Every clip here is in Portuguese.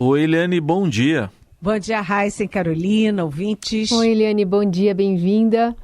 Oi, Eliane, bom dia. Bom dia, Raíssa e Carolina, ouvintes. Oi, Eliane, bom dia, bem-vinda.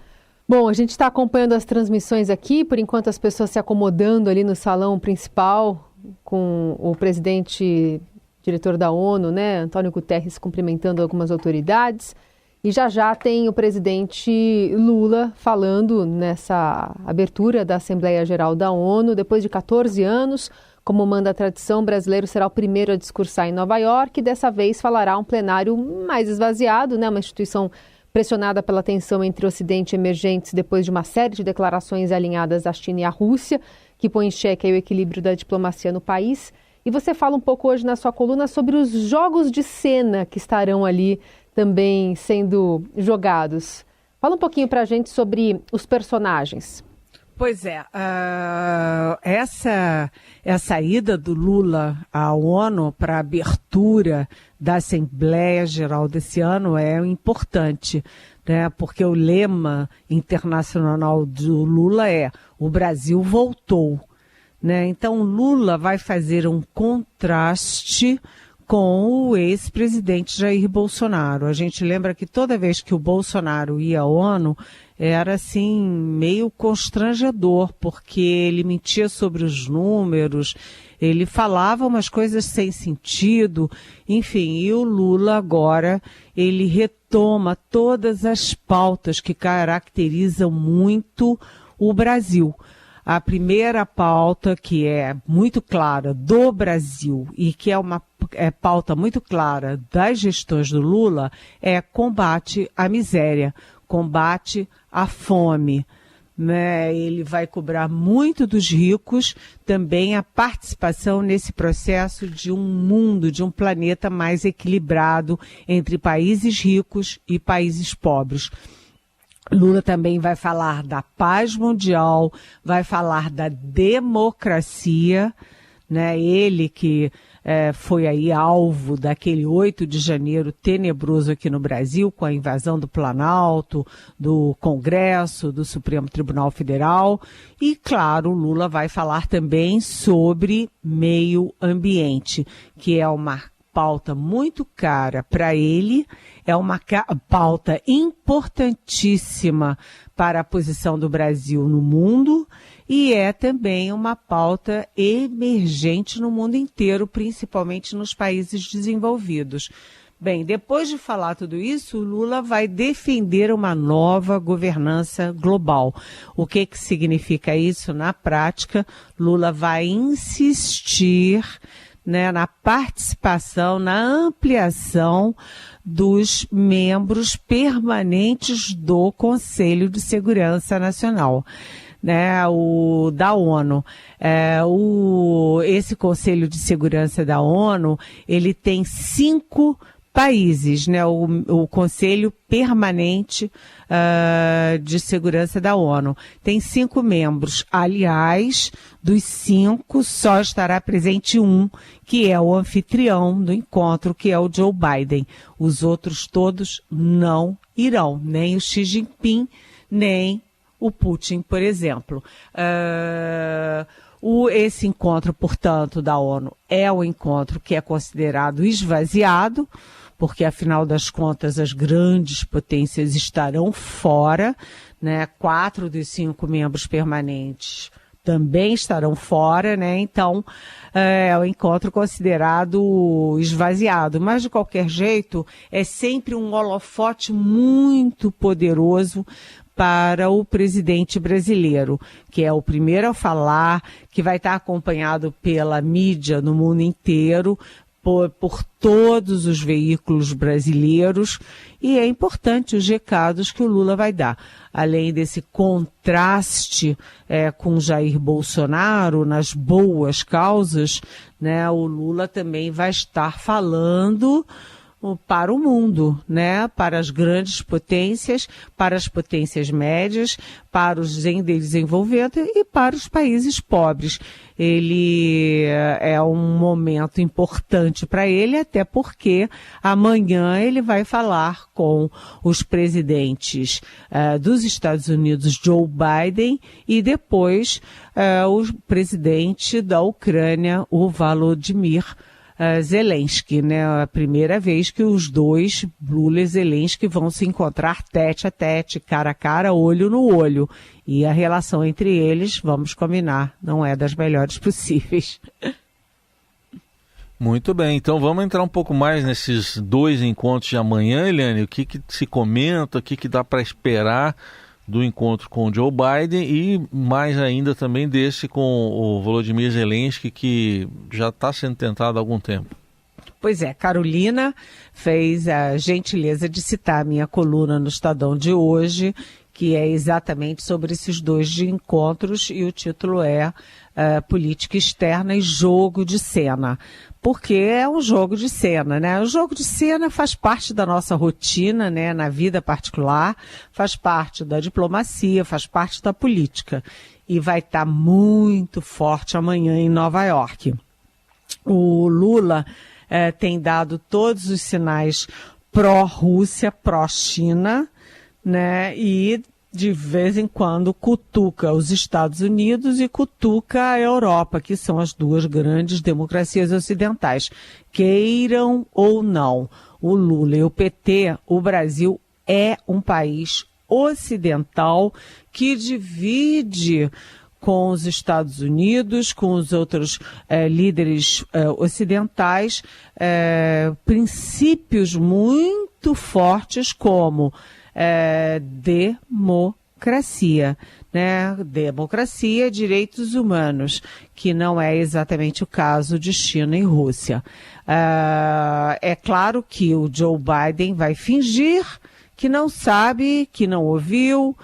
Bom, a gente está acompanhando as transmissões aqui, por enquanto as pessoas se acomodando ali no salão principal, com o presidente, diretor da ONU, né, Antônio Guterres, cumprimentando algumas autoridades. E já tem o presidente Lula falando nessa abertura da Assembleia Geral da ONU. Depois de 14 anos, como manda a tradição, o brasileiro será o primeiro a discursar em Nova York e dessa vez falará um plenário mais esvaziado, né, uma instituição pressionada pela tensão entre Ocidente e emergentes depois de uma série de declarações alinhadas à China e à Rússia, que põe em xeque o equilíbrio da diplomacia no país. E você fala um pouco hoje na sua coluna sobre os jogos de cena que estarão ali também sendo jogados. Fala um pouquinho para a gente sobre os personagens. Pois é, essa ida do Lula à ONU para a abertura da Assembleia Geral desse ano é importante, né? Porque o lema internacional do Lula é "O Brasil voltou", né? Então Lula vai fazer um contraste com o ex-presidente Jair Bolsonaro. A gente lembra que toda vez que o Bolsonaro ia à ONU, era assim meio constrangedor, porque ele mentia sobre os números, ele falava umas coisas sem sentido, enfim, e o Lula agora, ele retoma todas as pautas que caracterizam muito o Brasil. A primeira pauta, que é muito clara do Brasil e que é uma pauta muito clara das gestões do Lula, é combate à miséria, combate à fome, né? Ele vai cobrar muito dos ricos também a participação nesse processo de um mundo, de um planeta mais equilibrado entre países ricos e países pobres. Lula também vai falar da paz mundial, vai falar da democracia, né? Ele que foi aí alvo daquele 8 de janeiro tenebroso aqui no Brasil, com a invasão do Planalto, do Congresso, do Supremo Tribunal Federal. E, claro, Lula vai falar também sobre meio ambiente, que é uma pauta muito cara para ele, é uma pauta importantíssima para a posição do Brasil no mundo e é também uma pauta emergente no mundo inteiro, principalmente nos países desenvolvidos. Bem, depois de falar tudo isso, o Lula vai defender uma nova governança global. O que significa isso na prática? Lula vai insistir, né, na participação, na ampliação dos membros permanentes do Conselho de Segurança Nacional, né, da ONU. Esse Conselho de Segurança da ONU, ele tem 5 países, né, o Conselho Permanente de Segurança da ONU. Tem 5 membros. Aliás, dos 5, só estará presente um, que é o anfitrião do encontro, que é o Joe Biden. Os outros todos não irão, nem o Xi Jinping, nem o Putin, por exemplo. Esse encontro, portanto, da ONU é o encontro que é considerado esvaziado, porque, afinal das contas, as grandes potências estarão fora, né? 4 dos 5 membros permanentes também estarão fora, né? Então, é um encontro considerado esvaziado. Mas, de qualquer jeito, é sempre um holofote muito poderoso para o presidente brasileiro, que é o primeiro a falar, que vai estar acompanhado pela mídia no mundo inteiro, por todos os veículos brasileiros, e é importante os recados que o Lula vai dar. Além desse contraste com Jair Bolsonaro nas boas causas, né, o Lula também vai estar falando para o mundo, né? Para as grandes potências, para as potências médias, para os em desenvolvimento e para os países pobres. Ele é um momento importante para ele, até porque amanhã ele vai falar com os presidentes dos Estados Unidos, Joe Biden, e depois o presidente da Ucrânia, o Volodymyr Zelensky, né? A primeira vez que os dois, Lula e Zelensky, vão se encontrar tete a tete, cara a cara, olho no olho. E a relação entre eles, vamos combinar, não é das melhores possíveis. Muito bem, então vamos entrar um pouco mais nesses dois encontros de amanhã, Eliane. O que se comenta, o que dá para esperar do encontro com o Joe Biden e mais ainda também desse com o Volodymyr Zelensky, que já está sendo tentado há algum tempo. Pois é, Carolina fez a gentileza de citar a minha coluna no Estadão de hoje, que é exatamente sobre esses dois encontros, e o título é Política Externa e Jogo de Cena. Porque é um jogo de cena, né? O jogo de cena faz parte da nossa rotina, né? Na vida particular, faz parte da diplomacia, faz parte da política. E vai estar muito forte amanhã em Nova York. O Lula tem dado todos os sinais pró-Rússia, pró-China, né? E de vez em quando cutuca os Estados Unidos e cutuca a Europa, que são as duas grandes democracias ocidentais. Queiram ou não, o Lula e o PT, o Brasil é um país ocidental que divide com os Estados Unidos, com os outros líderes ocidentais, princípios muito fortes como democracia, né? Democracia, direitos humanos, que não é exatamente o caso de China e Rússia. É claro que o Joe Biden vai fingir que não sabe, que não ouviu,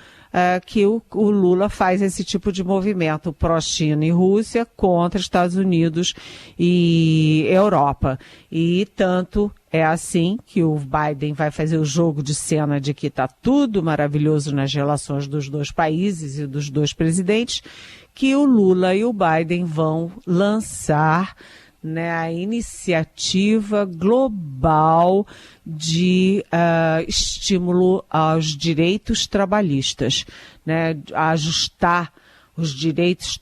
que o Lula faz esse tipo de movimento pró-China e Rússia contra Estados Unidos e Europa. E tanto é assim que o Biden vai fazer o jogo de cena de que está tudo maravilhoso nas relações dos dois países e dos dois presidentes, que o Lula e o Biden vão lançar, né, a iniciativa global de estímulo aos direitos trabalhistas, né, a ajustar os direitos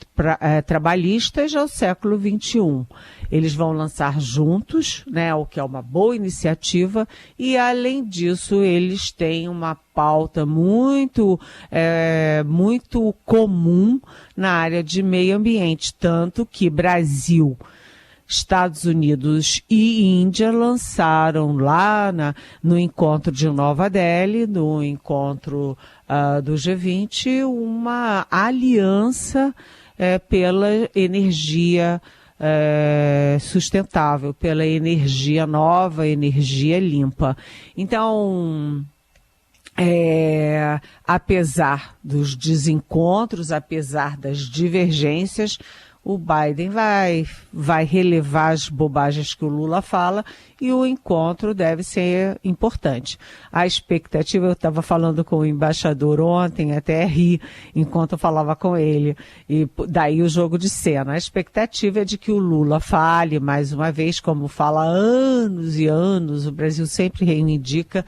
trabalhistas ao século XXI. Eles vão lançar juntos, né, o que é uma boa iniciativa, e além disso eles têm uma pauta muito comum na área de meio ambiente, tanto que Brasil, Estados Unidos e Índia lançaram lá no encontro de Nova Delhi, no encontro do G20, uma aliança pela energia sustentável, pela energia nova, energia limpa. Então, apesar dos desencontros, apesar das divergências, o Biden vai relevar as bobagens que o Lula fala e o encontro deve ser importante. A expectativa, eu estava falando com o embaixador ontem, até ri enquanto eu falava com ele, e daí o jogo de cena. A expectativa é de que o Lula fale mais uma vez, como fala há anos e anos, o Brasil sempre reivindica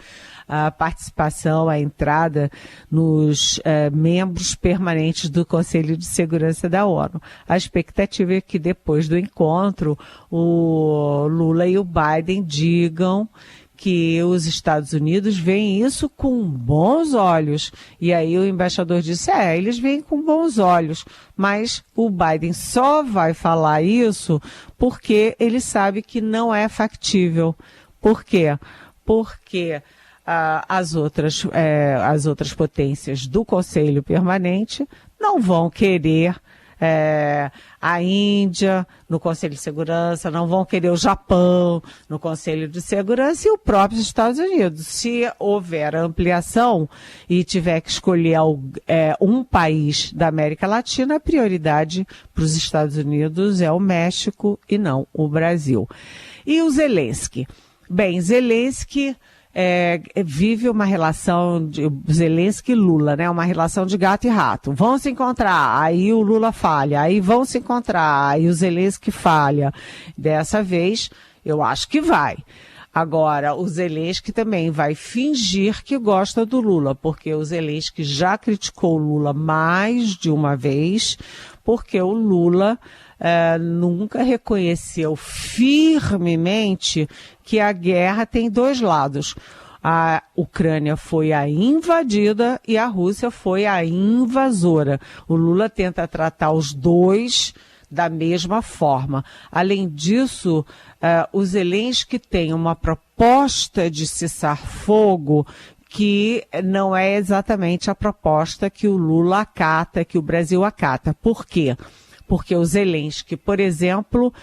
a participação, a entrada nos membros permanentes do Conselho de Segurança da ONU. A expectativa é que depois do encontro, o Lula e o Biden digam que os Estados Unidos veem isso com bons olhos. E aí o embaixador disse, eles veem com bons olhos, mas o Biden só vai falar isso porque ele sabe que não é factível. Por quê? Porque as outras potências do Conselho Permanente não vão querer a Índia no Conselho de Segurança, não vão querer o Japão no Conselho de Segurança e os próprios Estados Unidos. Se houver ampliação e tiver que escolher um país da América Latina, a prioridade para os Estados Unidos é o México e não o Brasil. E o Zelensky? Bem, Zelensky vive uma relação de Zelensky e Lula, né? Uma relação de gato e rato. Vão se encontrar, aí o Lula falha, aí vão se encontrar, aí o Zelensky falha. Dessa vez, eu acho que vai. Agora, o Zelensky também vai fingir que gosta do Lula, porque o Zelensky já criticou o Lula mais de uma vez, porque o Lula nunca reconheceu firmemente que a guerra tem dois lados. A Ucrânia foi a invadida e a Rússia foi a invasora. O Lula tenta tratar os dois da mesma forma. Além disso, o Zelensky tem uma proposta de cessar-fogo que não é exatamente a proposta que o Lula acata, que o Brasil acata. Por quê? Porque o Zelensky, por exemplo,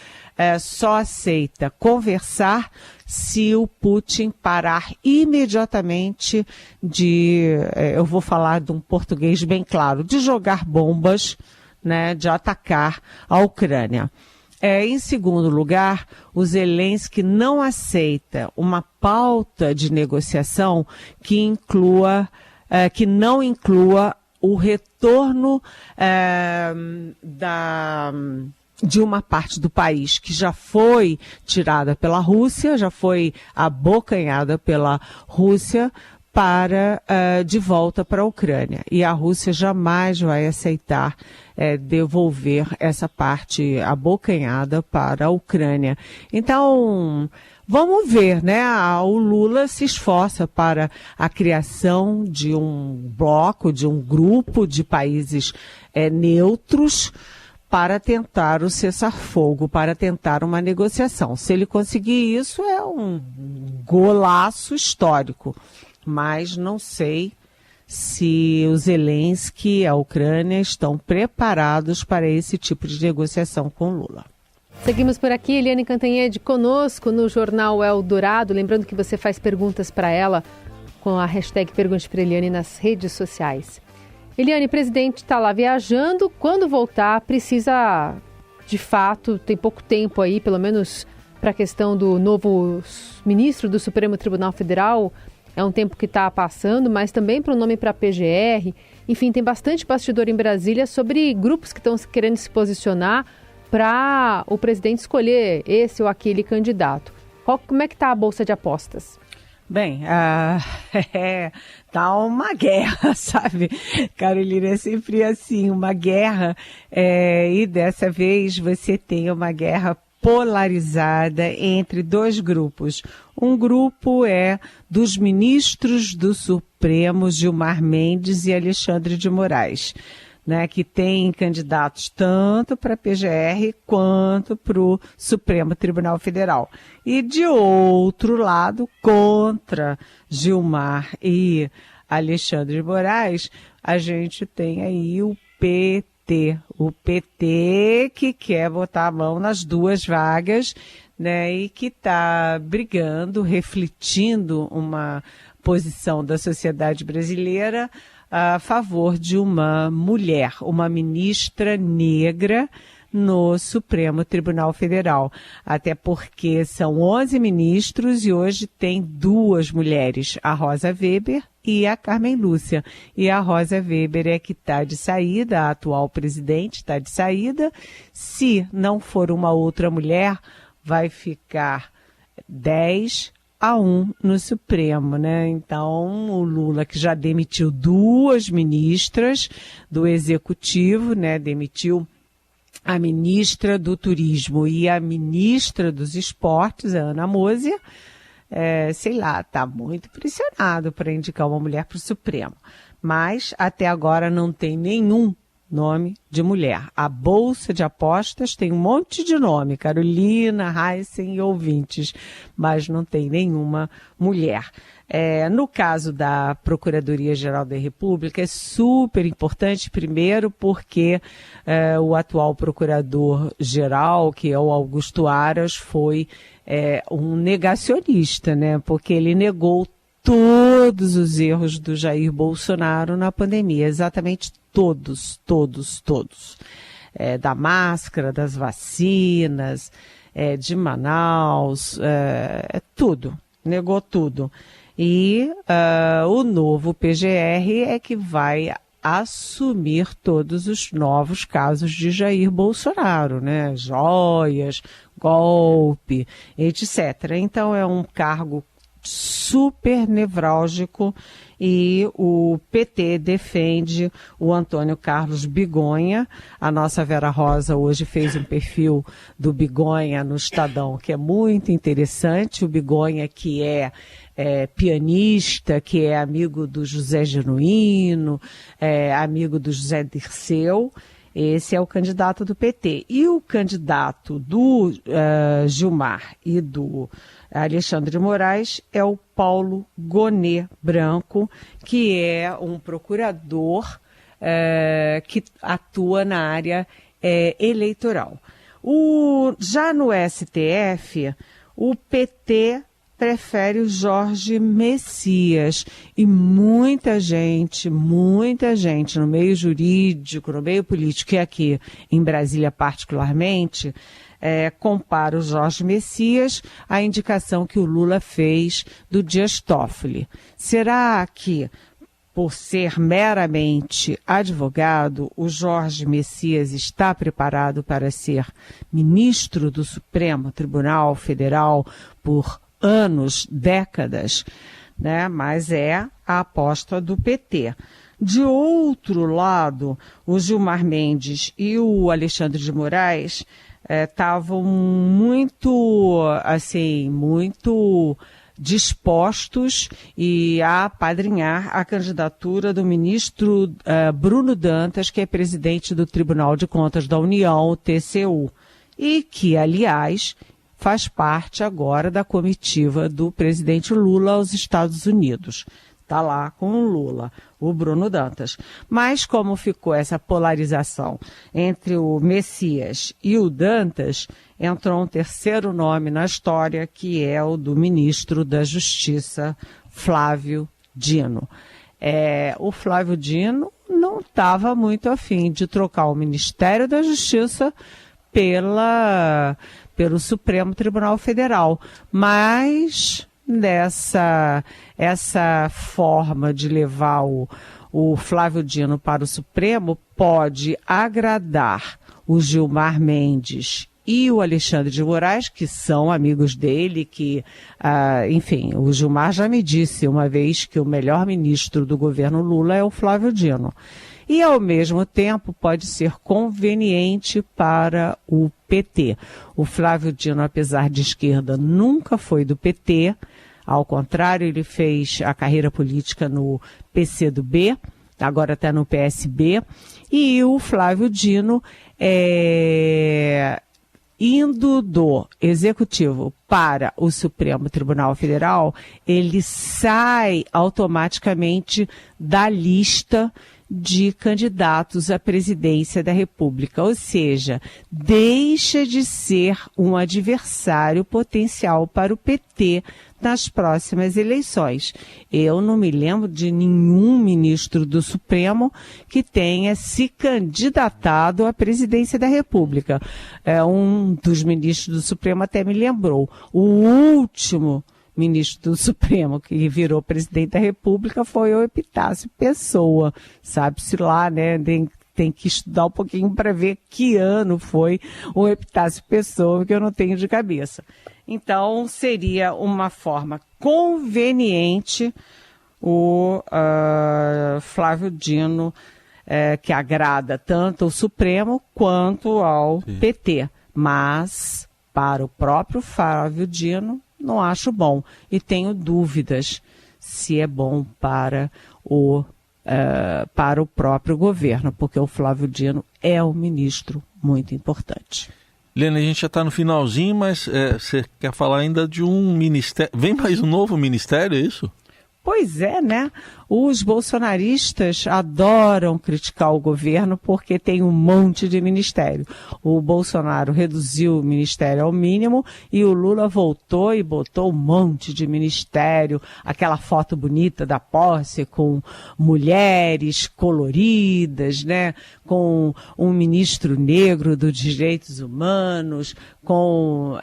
só aceita conversar se o Putin parar imediatamente eu vou falar de um português bem claro, de jogar bombas, né, de atacar a Ucrânia. Em segundo lugar, o Zelensky não aceita uma pauta de negociação que não inclua o retorno de uma parte do país que já foi tirada pela Rússia, já foi abocanhada pela Rússia, de volta para a Ucrânia. E a Rússia jamais vai aceitar devolver essa parte abocanhada para a Ucrânia. Então, vamos ver, né? O Lula se esforça para a criação de um bloco, de um grupo de países neutros, para tentar o cessar-fogo, para tentar uma negociação. Se ele conseguir isso, é um golaço histórico. Mas não sei se o Zelensky e a Ucrânia estão preparados para esse tipo de negociação com Lula. Seguimos por aqui, Eliane Cantanhede conosco no Jornal Eldorado. Lembrando que você faz perguntas para ela com a hashtag Pergunte para Eliane nas redes sociais. Eliane, presidente está lá viajando. Quando voltar, precisa, de fato, tem pouco tempo aí, pelo menos para a questão do novo ministro do Supremo Tribunal Federal. É um tempo que está passando, mas também para o nome para a PGR. Enfim, tem bastante bastidor em Brasília sobre grupos que estão querendo tá para o presidente escolher esse ou aquele candidato. Como é que está a Bolsa de Apostas? Bem, tá uma guerra, sabe? Carolina, é sempre assim, uma guerra, e dessa vez você tem uma guerra polarizada entre dois grupos. Um grupo é dos ministros do Supremo, Gilmar Mendes e Alexandre de Moraes, né, que tem candidatos tanto para a PGR quanto para o Supremo Tribunal Federal. E de outro lado, contra Gilmar e Alexandre de Moraes, a gente tem aí o PT. O PT que quer botar a mão nas duas vagas, né, e que está brigando, refletindo uma posição da sociedade brasileira a favor de uma mulher, uma ministra negra no Supremo Tribunal Federal. Até porque são 11 ministros e hoje tem 2 mulheres, a Rosa Weber e a Carmen Lúcia. E a Rosa Weber é que está de saída, a atual presidente está de saída. Se não for uma outra mulher, vai ficar 10-1 no Supremo, né? Então, o Lula, que já demitiu 2 ministras do Executivo, né? Demitiu a ministra do Turismo e a ministra dos Esportes, a Ana Moser, está muito pressionado para indicar uma mulher para o Supremo. Mas, até agora, não tem nenhum nome de mulher. A Bolsa de Apostas tem um monte de nome, Carolina, Heissen e ouvintes, mas não tem nenhuma mulher. No caso da Procuradoria-Geral da República, é super importante, primeiro, porque o atual procurador-geral, que é o Augusto Aras, foi um negacionista, né? Porque ele negou todos os erros do Jair Bolsonaro na pandemia, exatamente todos. Da máscara, das vacinas, de Manaus, tudo, negou tudo. E o novo PGR é que vai assumir todos os novos casos de Jair Bolsonaro, né? Joias, golpe, etc. Então é um cargo super nevrálgico e o PT defende o Antônio Carlos Bigonha. A nossa Vera Rosa hoje fez um perfil do Bigonha no Estadão, que é muito interessante. O Bigonha que é pianista, que é amigo do José Genuíno, amigo do José Dirceu. Esse é o candidato do PT. E o candidato do Gilmar e do Alexandre de Moraes é o Paulo Gonet Branco, que é um procurador que atua na área eleitoral. Já no STF, o PT prefere o Jorge Messias. E muita gente no meio jurídico, no meio político e aqui em Brasília particularmente, compara o Jorge Messias à indicação que o Lula fez do Dias Toffoli. Será que, por ser meramente advogado, o Jorge Messias está preparado para ser ministro do Supremo Tribunal Federal por anos, décadas, né? Mas é a aposta do PT. De outro lado, o Gilmar Mendes e o Alexandre de Moraes estavam muito dispostos a apadrinhar a candidatura do ministro Bruno Dantas, que é presidente do Tribunal de Contas da União, o TCU, e que, aliás, faz parte agora da comitiva do presidente Lula aos Estados Unidos. Está lá com o Lula, o Bruno Dantas. Mas como ficou essa polarização entre o Messias e o Dantas, entrou um terceiro nome na história, que é o do ministro da Justiça, Flávio Dino. O Flávio Dino não estava muito afim de trocar o Ministério da Justiça pelo Supremo Tribunal Federal, mas essa forma de levar o Flávio Dino para o Supremo pode agradar o Gilmar Mendes e o Alexandre de Moraes, que são amigos dele, enfim, o Gilmar já me disse uma vez que o melhor ministro do governo Lula é o Flávio Dino. E, ao mesmo tempo, pode ser conveniente para o PT. O Flávio Dino, apesar de esquerda, nunca foi do PT. Ao contrário, ele fez a carreira política no PCdoB, agora está no PSB. E o Flávio Dino, indo do Executivo para o Supremo Tribunal Federal, ele sai automaticamente da lista de candidatos à presidência da República, ou seja, deixa de ser um adversário potencial para o PT nas próximas eleições. Eu não me lembro de nenhum ministro do Supremo que tenha se candidatado à presidência da República. Um dos ministros do Supremo até me lembrou. O último ministro do Supremo que virou presidente da República foi o Epitácio Pessoa. Sabe-se lá, né? Tem que estudar um pouquinho para ver que ano foi o Epitácio Pessoa, que eu não tenho de cabeça. Então, seria uma forma conveniente o Flávio Dino, que agrada tanto ao Supremo quanto ao PT. Mas, para o próprio Flávio Dino, não acho bom. E tenho dúvidas se é bom para o próprio governo, porque o Flávio Dino é um ministro muito importante. Helena, a gente já está no finalzinho, mas você quer falar ainda de um ministério. Vem mais um novo ministério, é isso? Pois é, né? Os bolsonaristas adoram criticar o governo porque tem um monte de ministério. O Bolsonaro reduziu o ministério ao mínimo e o Lula voltou e botou um monte de ministério, aquela foto bonita da posse com mulheres coloridas, né? Com um ministro negro dos direitos humanos, com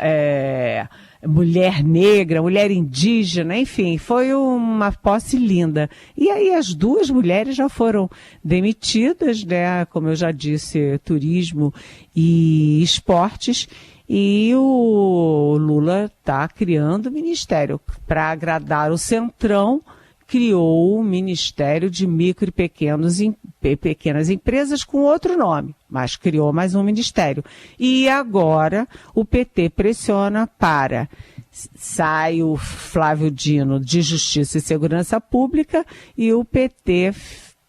mulher negra, mulher indígena, enfim, foi uma posse linda. E aí as duas mulheres já foram demitidas, né, como eu já disse, turismo e esportes, e o Lula está criando ministério para agradar o Centrão, criou o Ministério de Micro e Pequenas Empresas com outro nome, mas criou mais um ministério. E agora o PT pressiona para... Sai o Flávio Dino de Justiça e Segurança Pública e o PT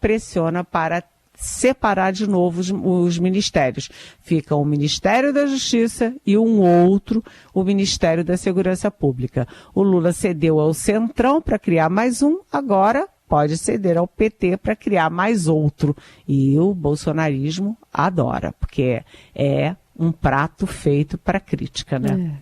pressiona para separar de novo os ministérios. Fica o Ministério da Justiça e um outro, o Ministério da Segurança Pública. O Lula cedeu ao Centrão para criar mais um, agora pode ceder ao PT para criar mais outro. E o bolsonarismo adora, porque é um prato feito para crítica, né?